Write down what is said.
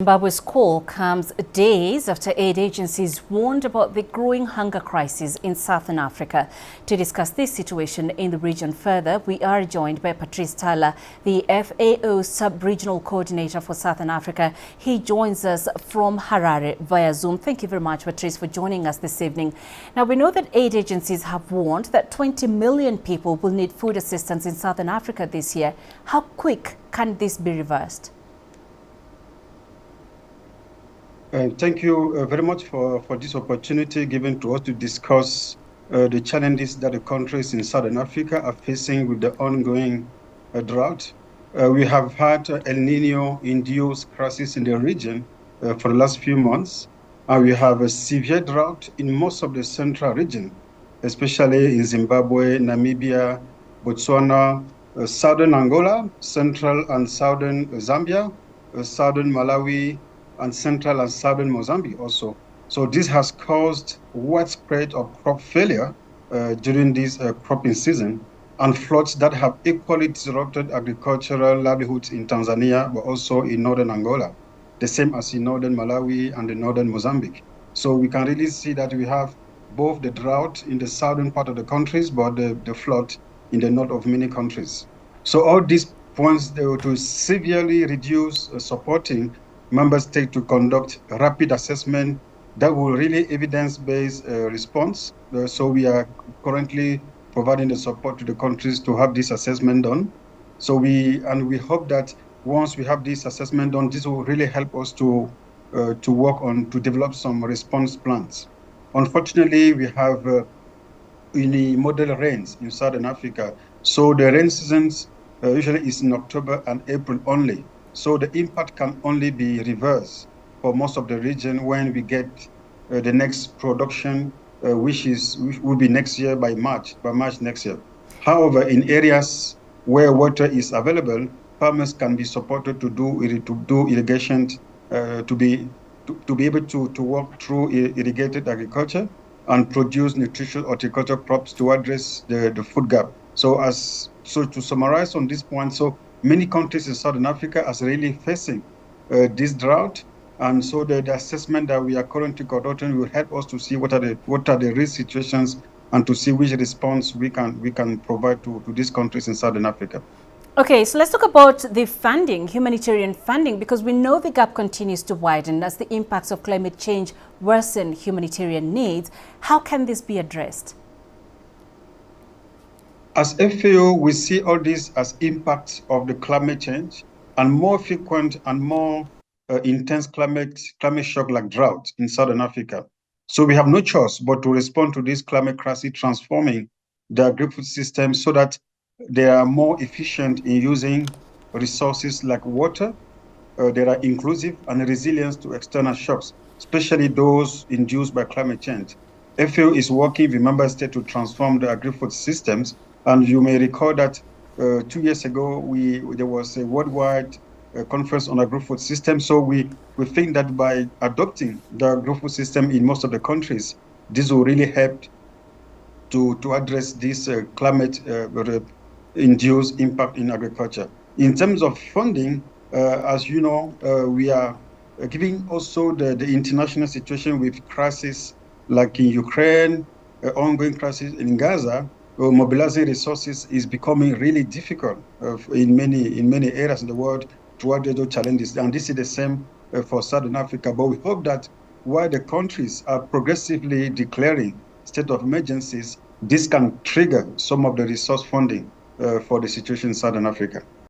Zimbabwe's call comes days after aid agencies warned about the growing hunger crisis in Southern Africa. To discuss this situation in the region further, we are joined by Patrice Talla, the FAO Sub-Regional Coordinator for Southern Africa. He joins us from Harare via Zoom. Thank you very much, Patrice, for joining us this evening. Now, we know that aid agencies have warned that 20 million people will need food assistance in Southern Africa this year. How quick can this be reversed? Thank you very much for this opportunity given to us to discuss the challenges that the countries in Southern Africa are facing with the ongoing drought. We have had El Nino-induced crisis in the region for the last few months. We have a severe drought in most of the central region, especially in Zimbabwe, Namibia, Botswana, southern Angola, central and southern Zambia, southern Malawi, and central and southern Mozambique also. So this has caused widespread of crop failure during this cropping season, and floods that have equally disrupted agricultural livelihoods in Tanzania, but also in northern Angola, the same as in northern Malawi and the northern Mozambique. So we can really see that we have both the drought in the southern part of the countries, but the flood in the north of many countries. So all these points to severely reduce supporting member states to conduct rapid assessment that will really evidence-based response. So we are currently providing the support to the countries to have this assessment done. So we hope that once we have this assessment done, this will really help us to work on to develop some response plans. Unfortunately, we have model rains in Southern Africa. So the rain seasons usually is in October and April only. So the impact can only be reversed for most of the region when we get the next production, which will be next year by March next year. However, in areas where water is available, farmers can be supported to do irrigation, to be able to work through irrigated agriculture and produce nutritious horticultural crops to address the food gap. So to summarize on this point, so many countries in Southern Africa are really facing this drought, and so the assessment that we are currently conducting will help us to see what are the risk situations and to see which response we can provide to these countries in Southern Africa. Okay, so let's talk about the funding, humanitarian funding, because we know the gap continues to widen as the impacts of climate change worsen humanitarian needs. How can this be addressed? As FAO, we see all this as impacts of the climate change and more frequent and more intense climate shock like drought in Southern Africa. So we have no choice but to respond to this climate crisis, transforming the agri-food system so that they are more efficient in using resources like water. They are inclusive and resilient to external shocks, especially those induced by climate change. FAO is working with member states to transform the agri-food systems. And you may recall that 2 years ago, there was a worldwide conference on agri-food system. So we think that by adopting the agri-food system in most of the countries, this will really help to address this climate-induced impact in agriculture. In terms of funding, as you know, we are giving also the international situation with crisis like in Ukraine, ongoing crisis in Gaza. Mobilizing resources is becoming really difficult in many areas in the world to address those challenges. And this is the same for Southern Africa. But we hope that while the countries are progressively declaring state of emergencies, this can trigger some of the resource funding for the situation in Southern Africa.